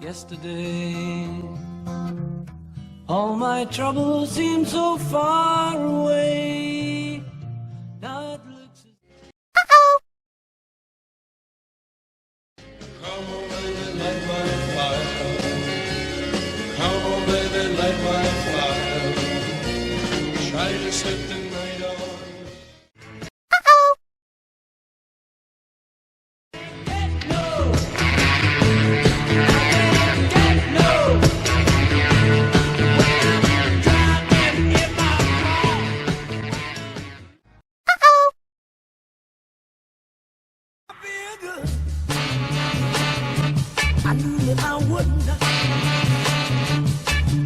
Yesterday, all my troubles seem so far away. Now it looks as Come on, baby, light my fire. Come on, baby, light my fire. Try to set the night on. I knew that I wouldn't.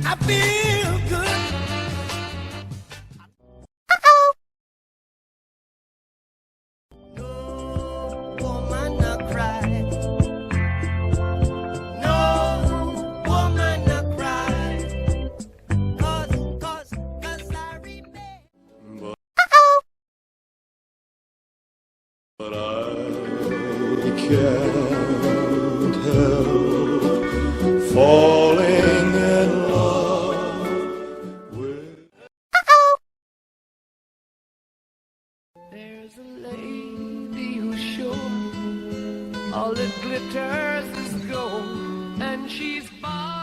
I feel good. No woman not cry. No woman not cry. 'Cause I remember. But I can't help falling in love with. There's a lady who's sure all that glitters is gold, and she's far